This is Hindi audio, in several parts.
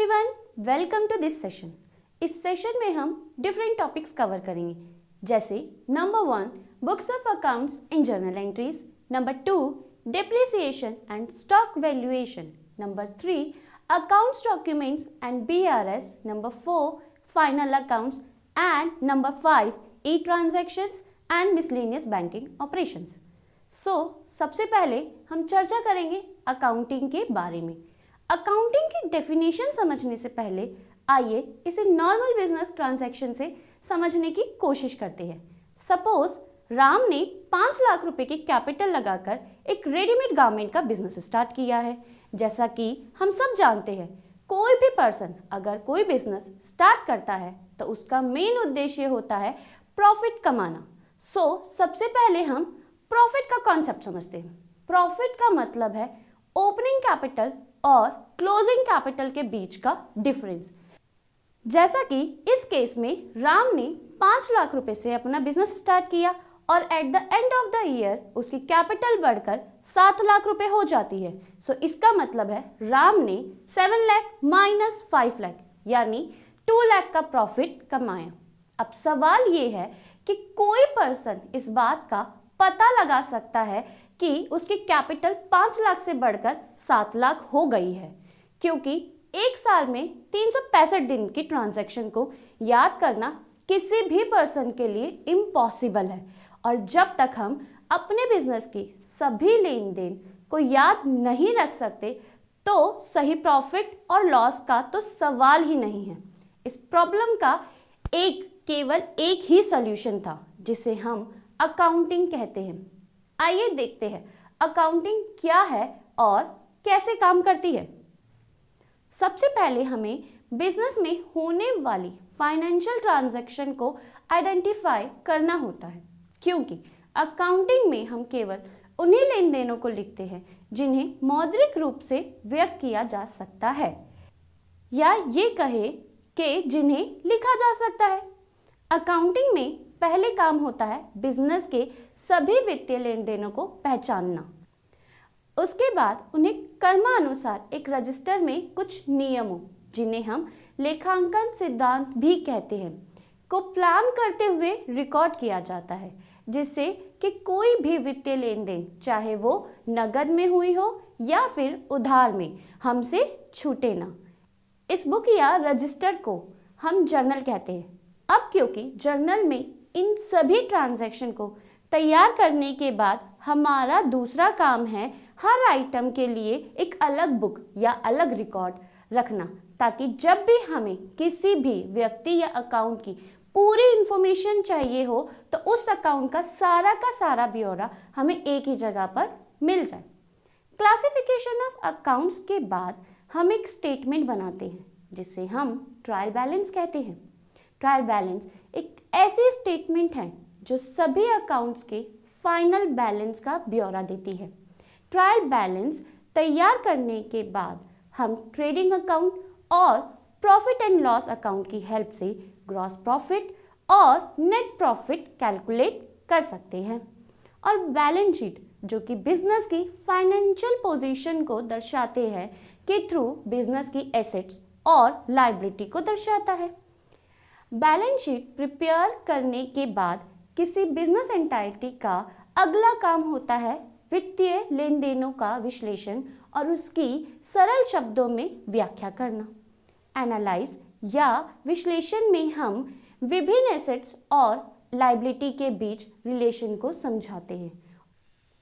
Everyone, welcome to this session. इस सेशन में हम डिफरेंट टॉपिक्स कवर करेंगे, जैसे number 1 books of accounts in journal entries, number 2 depreciation and stock valuation, number 3 accounts documents and BRS, number 4 final accounts and number 5 e transactions and miscellaneous banking operations. सबसे पहले हम चर्चा करेंगे अकाउंटिंग के बारे में। अकाउंटिंग की डेफिनेशन समझने से पहले आइए इसे नॉर्मल बिजनेस ट्रांजैक्शन से समझने की कोशिश करते हैं। सपोज राम ने 5 लाख रुपए की कैपिटल लगाकर एक रेडीमेड गारमेंट का बिजनेस स्टार्ट किया है। जैसा कि हम सब जानते हैं, कोई भी पर्सन अगर कोई बिजनेस स्टार्ट करता है तो उसका मेन उद्देश्य होता है प्रॉफिट कमाना। सबसे पहले हम प्रॉफिट का कॉन्सेप्ट समझते हैं। प्रॉफिट का मतलब है ओपनिंग कैपिटल और क्लोजिंग कैपिटल के बीच का डिफरेंस। जैसा कि इस केस में राम ने 5 लाख रुपए से अपना बिजनेस स्टार्ट किया और at the end of the year उसकी कैपिटल बढ़कर 7 लाख रुपए हो जाती है। इसका मतलब है राम ने 7 लाख माइनस 5 लाख यानी 2 लाख का प्रॉफिट कमाया। अब सवाल ये है कि कोई पर्सन इस बात का पता लगा सकता है कि उसकी कैपिटल 5 लाख से बढ़कर 7 लाख हो गई है, क्योंकि एक साल में 365 दिन की ट्रांजैक्शन को याद करना किसी भी पर्सन के लिए इम्पॉसिबल है। और जब तक हम अपने बिजनेस की सभी लेन देन को याद नहीं रख सकते तो सही प्रॉफिट और लॉस का तो सवाल ही नहीं है। इस प्रॉब्लम का केवल एक ही सॉल्यूशन था, जिसे हम अकाउंटिंग कहते हैं। आइए देखते हैं अकाउंटिंग क्या है और कैसे काम करती है। सबसे पहले हमें बिजनेस में होने वाली फाइनेंशियल ट्रांजैक्शन को आइडेंटिफाई करना होता है, क्योंकि अकाउंटिंग में हम केवल उन्हीं लेन देनों को लिखते हैं जिन्हें मौद्रिक रूप से व्यक्त किया जा सकता है, या ये कहे कि जिन्हें लिखा जा सकता है। अकाउंटिंग में पहले काम होता है बिजनेस के सभी वित्तीय लेन देनों को पहचानना। उसके बाद उन्हें कर्मानुसार एक रजिस्टर में कुछ नियमों, जिन्हें हम लेखांकन सिद्धांत भी कहते हैं, को प्लान करते हुए रिकॉर्ड किया जाता है, जिससे कि कोई भी वित्तीय लेन देन, चाहे वो नगद में हुई हो या फिर उधार में, हमसे छूटे ना। इस बुक या रजिस्टर को हम जर्नल कहते हैं। अब क्योंकि जर्नल में इन सभी ट्रांजैक्शन को तैयार करने के बाद हमारा दूसरा काम है हर आइटम के लिए एक अलग बुक या अलग रिकॉर्ड रखना, ताकि जब भी हमें किसी भी व्यक्ति या अकाउंट की पूरी इंफॉर्मेशन चाहिए हो तो उस अकाउंट का सारा ब्यौरा हमें एक ही जगह पर मिल जाए। क्लासिफिकेशन ऑफ अकाउंट्स के बाद हम एक स्टेटमेंट बनाते हैं, जिसे हम ट्रायल बैलेंस कहते हैं। ट्रायल बैलेंस एक ऐसी स्टेटमेंट है जो सभी अकाउंट्स के फाइनल बैलेंस का ब्यौरा देती है। ट्रायल बैलेंस तैयार करने के बाद हम ट्रेडिंग अकाउंट और प्रॉफिट एंड लॉस अकाउंट की हेल्प से ग्रॉस प्रॉफिट और नेट प्रॉफिट कैलकुलेट कर सकते हैं। और बैलेंस शीट, जो कि बिजनेस की फाइनेंशियल पोजीशन को दर्शाते हैं, के थ्रू बिजनेस की एसेट्स और लायबिलिटी को दर्शाता है। बैलेंस शीट प्रिपेयर करने के बाद किसी बिजनेस एंटाइटी का अगला काम होता है वित्तीय लेन देनों का विश्लेषण और उसकी सरल शब्दों में व्याख्या करना। एनालाइज या विश्लेषण में हम विभिन्न एसेट्स और लायबिलिटी के बीच रिलेशन को समझाते हैं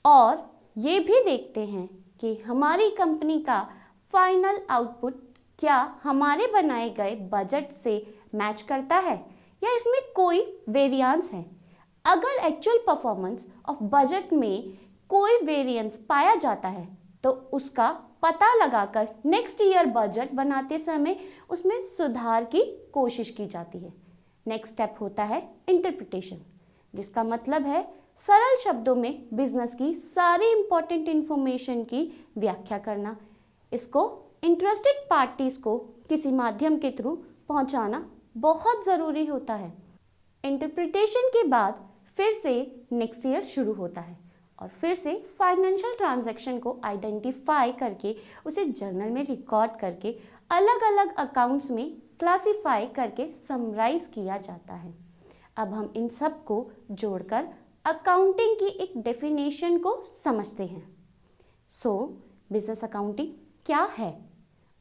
और ये भी देखते हैं कि हमारी कंपनी का फाइनल आउटपुट क्या हमारे बनाए गए बजट से मैच करता है या इसमें कोई वेरिएंस है। अगर एक्चुअल परफॉर्मेंस ऑफ बजट में कोई वेरिएंस पाया जाता है तो उसका पता लगाकर नेक्स्ट ईयर बजट बनाते समय उसमें सुधार की कोशिश की जाती है। नेक्स्ट स्टेप होता है इंटरप्रिटेशन, जिसका मतलब है सरल शब्दों में बिजनेस की सारी इंपॉर्टेंट इंफॉर्मेशन की व्याख्या करना। इसको इंटरेस्टेड पार्टीज को किसी माध्यम के थ्रू पहुंचाना बहुत ज़रूरी होता है। इंटरप्रिटेशन के बाद फिर से नेक्स्ट ईयर शुरू होता है और फिर से फाइनेंशियल ट्रांजैक्शन को आइडेंटिफाई करके उसे जर्नल में रिकॉर्ड करके अलग अलग अकाउंट्स में क्लासिफाई करके समराइज किया जाता है। अब हम इन सब को जोड़कर अकाउंटिंग की एक डेफिनेशन को समझते हैं। सो बिजनेस अकाउंटिंग क्या है?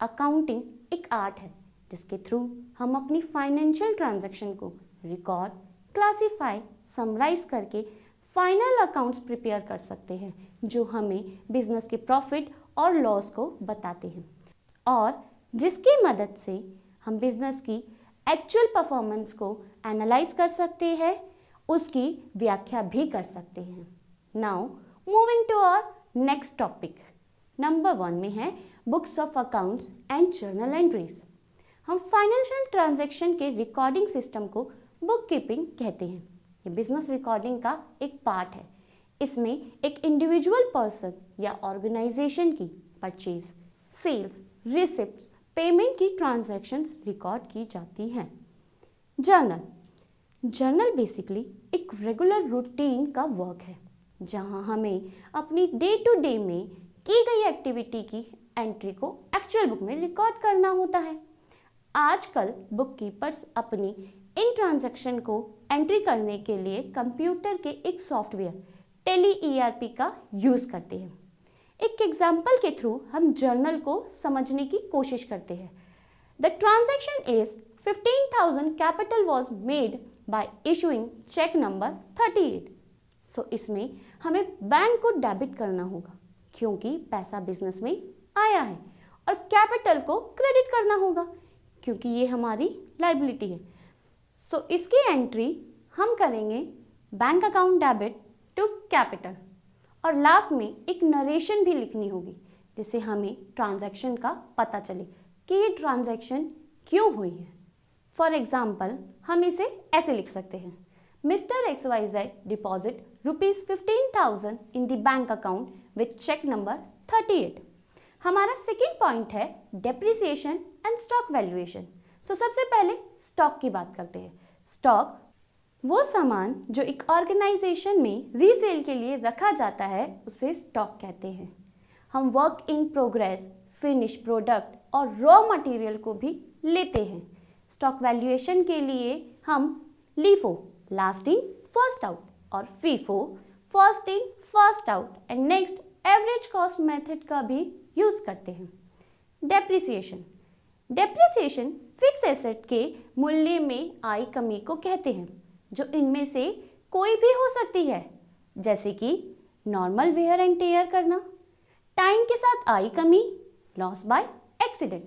अकाउंटिंग एक आर्ट है जिसके थ्रू हम अपनी फाइनेंशियल ट्रांजैक्शन को रिकॉर्ड, क्लासिफाई, समराइज करके फाइनल अकाउंट्स प्रिपेयर कर सकते हैं जो हमें बिजनेस के प्रॉफिट और लॉस को बताते हैं और जिसकी मदद से हम बिजनेस की एक्चुअल परफॉर्मेंस को एनालाइज कर सकते हैं, उसकी व्याख्या भी कर सकते हैं। Now moving to our next topic, number 1 में है books of accounts and journal entries. हम फाइनेंशियल ट्रांजैक्शन के रिकॉर्डिंग सिस्टम को बुक कीपिंग कहते हैं। ये बिजनेस रिकॉर्डिंग का एक पार्ट है। इसमें एक इंडिविजुअल पर्सन या ऑर्गेनाइजेशन की परचेज, सेल्स, रिसिप्ट्स, पेमेंट की ट्रांजैक्शंस रिकॉर्ड की जाती हैं। जर्नल बेसिकली एक रेगुलर रूटीन का वर्क है जहां हमें अपनी डे टू डे में की गई एक्टिविटी की एंट्री को एक्चुअल बुक में रिकॉर्ड करना होता है। आजकल बुक कीपर्स अपनी इन ट्रांजैक्शन को एंट्री करने के लिए कंप्यूटर के एक सॉफ्टवेयर टेली ERP का यूज़ करते हैं। एक एग्जाम्पल के थ्रू हम जर्नल को समझने की कोशिश करते हैं। The transaction is 15,000 capital was made by issuing cheque number 38। So इसमें हमें बैंक को डेबिट करना होगा क्योंकि पैसा बिजनेस में आया है और कैपिटल को क्रेडिट करना होगा क्योंकि ये हमारी लायबिलिटी है। सो इसकी एंट्री हम करेंगे bank account debit to capital और लास्ट में एक नरेशन भी लिखनी होगी जिससे हमें ट्रांजैक्शन का पता चले कि ये ट्रांजैक्शन क्यों हुई है। फॉर एग्जाम्पल हम इसे ऐसे लिख सकते हैं, mister XYZ deposit ₹15,000 in the bank account with cheque number 38। हमारा सेकेंड पॉइंट है depreciation and stock valuation. So सबसे पहले स्टॉक की बात करते हैं। स्टॉक वो सामान जो एक ऑर्गेनाइजेशन में रीसेल के लिए रखा जाता है उसे स्टॉक कहते हैं। हम work in progress, finish product और रॉ मटेरियल को भी लेते हैं। स्टॉक वैल्यूएशन के लिए हम LIFO last in first out और FIFO first in first out and next average cost method का भी यूज करते हैं। डेप्रिसिएशन फिक्स एसेट के मूल्य में आई कमी को कहते हैं जो इनमें से कोई भी हो सकती है जैसे कि नॉर्मल वेयर एंड टेयर करना, टाइम के साथ आई कमी, loss by accident.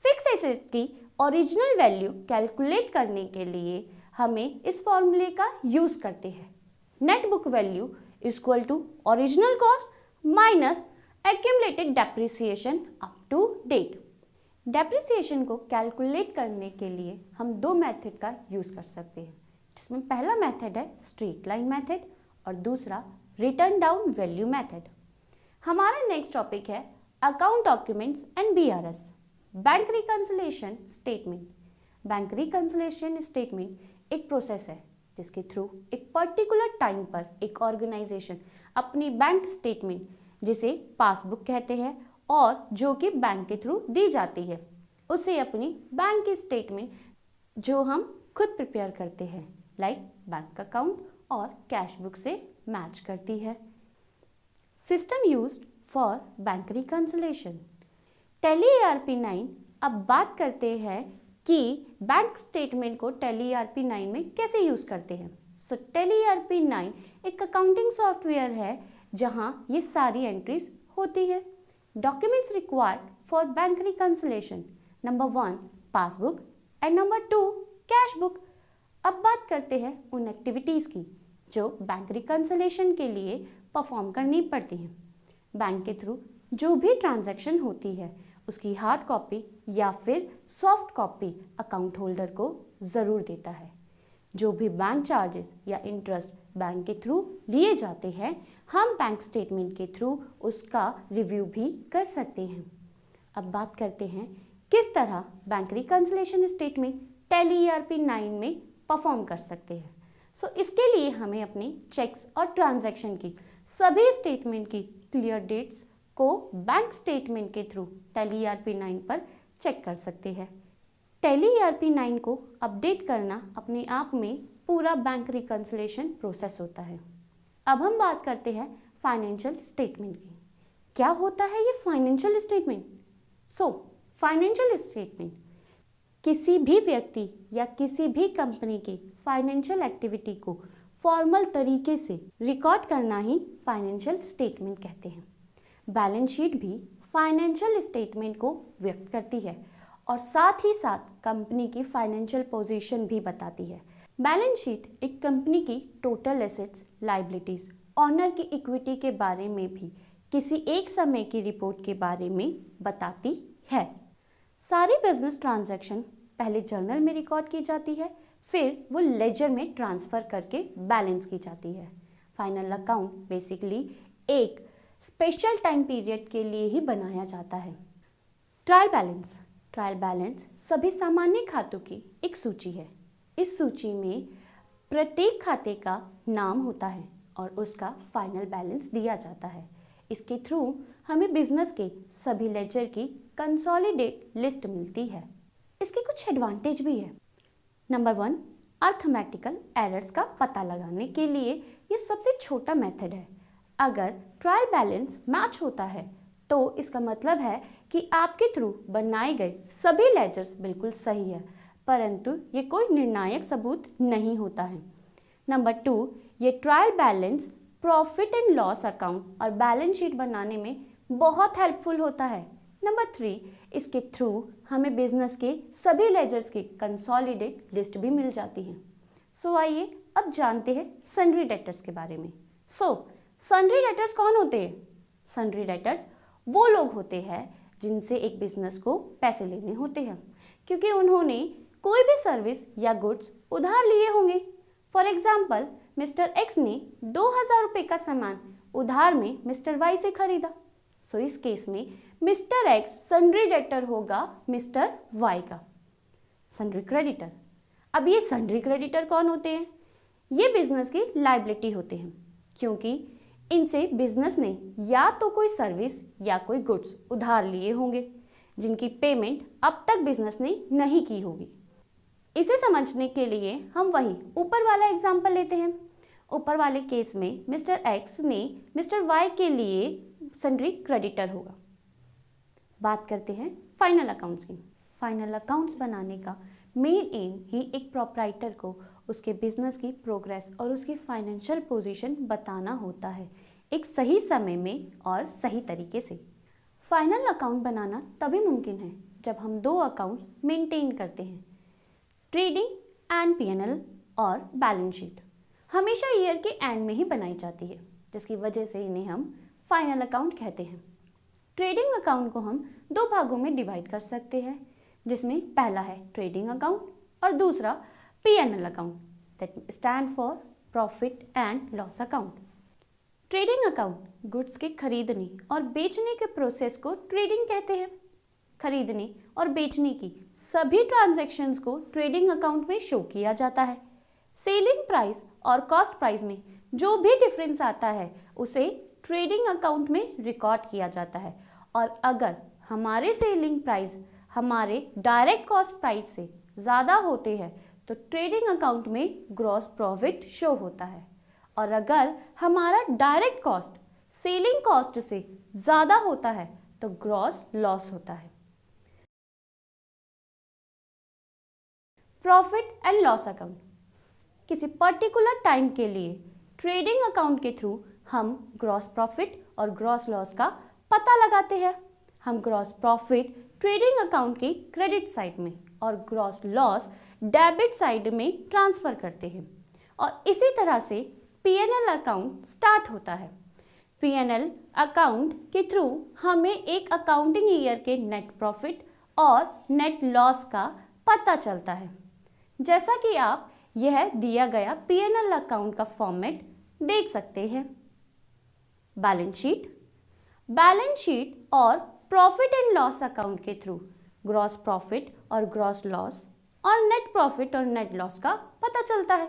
Fix asset की ओरिजिनल वैल्यू कैलकुलेट करने के लिए हमें इस फॉर्मूले का यूज करते हैं। Net book value equal to original cost minus accumulated depreciation up to date. Depreciation को कैलकुलेट करने के लिए हम 2 मेथड का यूज कर सकते हैं जिसमें पहला मेथड है स्ट्रेट लाइन मेथड और दूसरा रिटर्न डाउन वैल्यू मेथड। हमारा नेक्स्ट टॉपिक है account documents and BRS, bank reconciliation statement. Bank reconciliation statement एक प्रोसेस है जिसके थ्रू एक पर्टिकुलर टाइम पर एक ऑर्गेनाइजेशन अपनी बैंक स्टेटमेंट जिसे पासबुक कहते हैं और जो कि बैंक के थ्रू दी जाती है उसे अपनी बैंक की स्टेटमेंट जो हम खुद प्रिपेयर करते हैं लाइक बैंक अकाउंट और कैश बुक से मैच करती है। System used for bank reconciliation tally ERP-9। अब बात करते हैं कि बैंक स्टेटमेंट को टैली ERP-9 में कैसे यूज करते हैं। सो टैली ERP-9 एक अकाउंटिंग सॉफ्टवेयर है जहां ये सारी एंट्रीज होती है। Documents required for bank reconciliation, number 1 passbook and number 2 cash book. अब बात करते हैं उन एक्टिविटीज़ की जो बैंक रिकंसिलिएशन के लिए परफॉर्म करनी पड़ती हैं। बैंक के थ्रू जो भी ट्रांजैक्शन होती है उसकी हार्ड कॉपी या फिर सॉफ्ट कॉपी अकाउंट होल्डर को ज़रूर देता है। जो भी बैंक चार्जेस या इंटरेस्ट बैंक के थ्रू लिए जाते हैं हम बैंक स्टेटमेंट के थ्रू उसका रिव्यू भी कर सकते हैं। अब बात करते हैं किस तरह bank reconciliation statement tally ERP-9 में परफॉर्म कर सकते हैं। सो इसके लिए हमें अपने चेक्स और ट्रांजैक्शन की सभी स्टेटमेंट की क्लियर डेट्स को बैंक स्टेटमेंट के थ्रू टैली ERP 9 पर चेक कर सकते हैं। टैली ERP 9 को अपडेट करना अपने आप में पूरा बैंक रिकंसिलिएशन प्रोसेस होता है। अब हम बात करते हैं फाइनेंशियल स्टेटमेंट की। क्या होता है ये फाइनेंशियल स्टेटमेंट? फाइनेंशियल स्टेटमेंट किसी भी व्यक्ति या किसी भी कंपनी की फाइनेंशियल एक्टिविटी को फॉर्मल तरीके से रिकॉर्ड करना ही फाइनेंशियल स्टेटमेंट कहते हैं। बैलेंस शीट भी फाइनेंशियल स्टेटमेंट को व्यक्त करती है और साथ ही साथ कंपनी की फाइनेंशियल पोजीशन भी बताती है। बैलेंस शीट एक कंपनी की टोटल एसेट्स, लायबिलिटीज, ऑनर की इक्विटी के बारे में भी किसी एक समय की रिपोर्ट के बारे में बताती है। सारी बिजनेस ट्रांजैक्शन पहले जर्नल में रिकॉर्ड की जाती है, फिर वो लेजर में ट्रांसफर करके बैलेंस की जाती है। फाइनल अकाउंट बेसिकली एक स्पेशल टाइम पीरियड के लिए ही बनाया जाता है। ट्रायल बैलेंस सभी सामान्य खातों की एक सूची है। इस सूची में प्रत्येक खाते का नाम होता है और उसका फाइनल बैलेंस दिया जाता है। इसके थ्रू हमें बिजनेस के सभी लेजर की कंसोलिडेट लिस्ट मिलती है। इसके कुछ एडवांटेज भी है। नंबर 1, अर्थमेटिकल एरर्स का पता लगाने के लिए ये सबसे छोटा मेथड है। अगर ट्रायल बैलेंस मैच होता है तो इसका मतलब है कि आपके थ्रू बनाए गए सभी लेजर्स बिल्कुल सही है, परंतु ये कोई निर्णायक सबूत नहीं होता है। नंबर 2, ये trial balance profit and loss account और बैलेंस शीट बनाने में बहुत हेल्पफुल होता है। नंबर 3, इसके थ्रू हमें बिजनेस के सभी लेजर्स की कंसोलिडेट लिस्ट भी मिल जाती है। आइए अब जानते हैं सन्ड्री डेटर्स के बारे में। सन्ड्री डेटर्स कौन होते हैं? सन्ड्री डेटर्स वो लोग होते हैं जिनसे एक बिजनेस को पैसे लेने होते हैं क्योंकि उन्होंने कोई भी सर्विस या गुड्स उधार लिए होंगे। फॉर एग्जाम्पल, मिस्टर एक्स ने 2000 रुपये का सामान उधार में मिस्टर वाई से खरीदा। इस केस में मिस्टर एक्स सन्ड्री डेटर होगा मिस्टर वाई का। सन्ड्री क्रेडिटर, अब ये सन्ड्री क्रेडिटर कौन होते हैं? ये बिजनेस की लायबिलिटी होते हैं क्योंकि इनसे बिजनेस ने या तो कोई सर्विस या कोई गुड्स उधार लिए होंगे जिनकी पेमेंट अब तक बिजनेस ने नहीं की होगी। इसे समझने के लिए हम वही ऊपर वाला एग्जाम्पल लेते हैं। ऊपर वाले केस में मिस्टर एक्स ने मिस्टर वाई के लिए सन्ड्री क्रेडिटर होगा। बात करते हैं फाइनल अकाउंट्स की। फाइनल अकाउंट्स बनाने का मेन एम ही एक प्रोप्राइटर को उसके बिजनेस की प्रोग्रेस और उसकी फाइनेंशियल पोजीशन बताना होता है, एक सही समय में और सही तरीके से। फाइनल अकाउंट बनाना तभी मुमकिन है जब हम दो अकाउंट्स मेंटेन करते हैं, ट्रेडिंग एंड P&L और बैलेंस शीट। हमेशा ईयर के एंड में ही बनाई जाती है, जिसकी वजह से इन्हें हम फाइनल अकाउंट कहते हैं। ट्रेडिंग अकाउंट को हम दो भागों में डिवाइड कर सकते हैं, जिसमें पहला है ट्रेडिंग अकाउंट और दूसरा P&L account, that stand for profit and loss account. Trading account goods के खरीदने और बेचने के प्रोसेस को ट्रेडिंग कहते हैं। खरीदने और बेचने की सभी ट्रांजैक्शंस को ट्रेडिंग अकाउंट में शो किया जाता है। सेलिंग प्राइस और कॉस्ट प्राइस में जो भी डिफरेंस आता है उसे ट्रेडिंग अकाउंट में रिकॉर्ड किया जाता है और अगर हमारे सेलिंग प्राइस हमारे डायरेक्ट कॉस्ट प्राइस से ज़्यादा होते हैं तो ट्रेडिंग अकाउंट में ग्रॉस प्रॉफिट शो होता है और अगर हमारा डायरेक्ट कॉस्ट सेलिंग कॉस्ट से ज़्यादा होता है तो ग्रॉस लॉस होता है। प्रॉफिट एंड लॉस अकाउंट, किसी पर्टिकुलर टाइम के लिए ट्रेडिंग अकाउंट के थ्रू हम ग्रॉस प्रॉफिट और ग्रॉस लॉस का पता लगाते हैं। हम ग्रॉस प्रॉफिट ट्रेडिंग अकाउंट की क्रेडिट साइड में और ग्रॉस लॉस डेबिट साइड में ट्रांसफर करते हैं और इसी तरह से P&L अकाउंट स्टार्ट होता है। P&L अकाउंट के थ्रू हमें एक अकाउंटिंग ईयर के नेट प्रॉफिट और नेट लॉस का पता चलता है। जैसा कि आप यह दिया गया P&L अकाउंट का फॉर्मेट देख सकते हैं। बैलेंस शीट और प्रॉफिट एंड लॉस अकाउंट के थ्रू ग्रॉस प्रॉफिट और ग्रॉस लॉस और नेट प्रॉफिट और नेट लॉस का पता चलता है।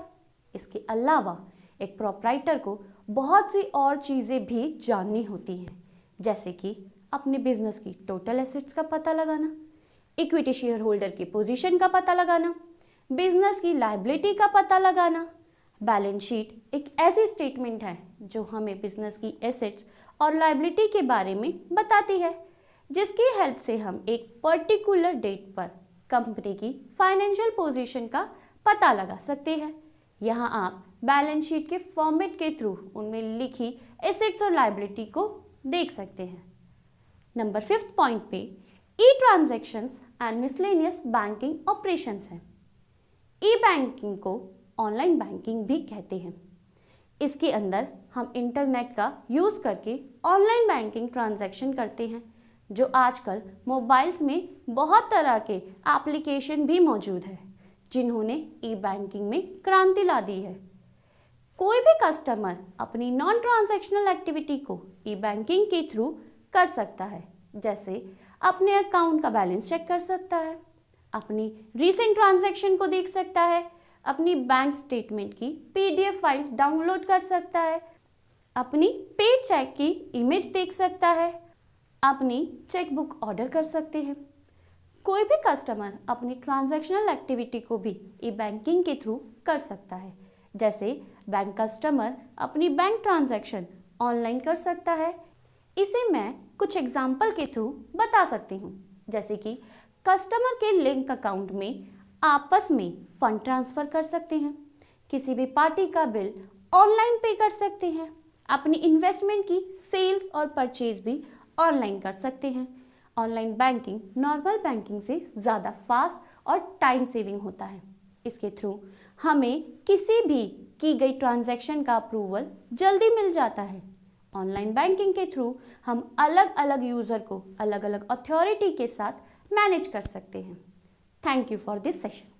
इसके अलावा एक प्रोप्राइटर को बहुत सी और चीज़ें भी जाननी होती हैं, जैसे कि अपने बिजनेस की टोटल एसेट्स का पता लगाना, इक्विटी शेयर होल्डर की पोजीशन का पता लगाना, बिजनेस की लायबिलिटी का पता लगाना। बैलेंस शीट एक ऐसी स्टेटमेंट है जो हमें बिजनेस की एसेट्स और लायबिलिटी के बारे में बताती है, जिसकी हेल्प से हम एक पर्टिकुलर डेट पर कंपनी की फाइनेंशियल पोजीशन का पता लगा सकते हैं। यहाँ आप बैलेंस शीट के फॉर्मेट के थ्रू उनमें लिखी एसेट्स और लायबिलिटी को देख सकते हैं। नंबर 5 पॉइंट पे e transactions and miscellaneous banking operations हैं। ई बैंकिंग को ऑनलाइन बैंकिंग भी कहते हैं। इसके अंदर हम इंटरनेट का यूज़ करके ऑनलाइन बैंकिंग ट्रांजैक्शन करते हैं, जो आजकल मोबाइल्स में बहुत तरह के एप्लीकेशन भी मौजूद है जिन्होंने ई बैंकिंग में क्रांति ला दी है। कोई भी कस्टमर अपनी नॉन ट्रांजैक्शनल एक्टिविटी को ई बैंकिंग के थ्रू कर सकता है, जैसे अपने अकाउंट का बैलेंस चेक कर सकता है, अपनी रीसेंट ट्रांजैक्शन को देख सकता है, अपनी बैंक स्टेटमेंट की PDF फाइल डाउनलोड कर सकता है, अपनी पेड चेक की इमेज देख सकता है, अपनी चेकबुक ऑर्डर कर सकते हैं। कोई भी कस्टमर अपनी ट्रांजैक्शनल एक्टिविटी को भी ई बैंकिंग के थ्रू कर सकता है, जैसे बैंक कस्टमर अपनी बैंक ट्रांजैक्शन ऑनलाइन कर सकता है। इसे मैं कुछ एग्जाम्पल के थ्रू बता सकती हूँ, जैसे कि कस्टमर के लिंक अकाउंट में आपस में फंड ट्रांसफ़र कर सकते हैं, किसी भी पार्टी का बिल ऑनलाइन पे कर सकते हैं, अपनी इन्वेस्टमेंट की सेल्स और परचेज भी ऑनलाइन कर सकते हैं। ऑनलाइन बैंकिंग नॉर्मल बैंकिंग से ज़्यादा फास्ट और टाइम सेविंग होता है। इसके थ्रू हमें किसी भी की गई ट्रांजैक्शन का अप्रूवल जल्दी मिल जाता है। ऑनलाइन बैंकिंग के थ्रू हम अलग अलग यूज़र को अलग अलग अथॉरिटी के साथ मैनेज कर सकते हैं। Thank you for this session.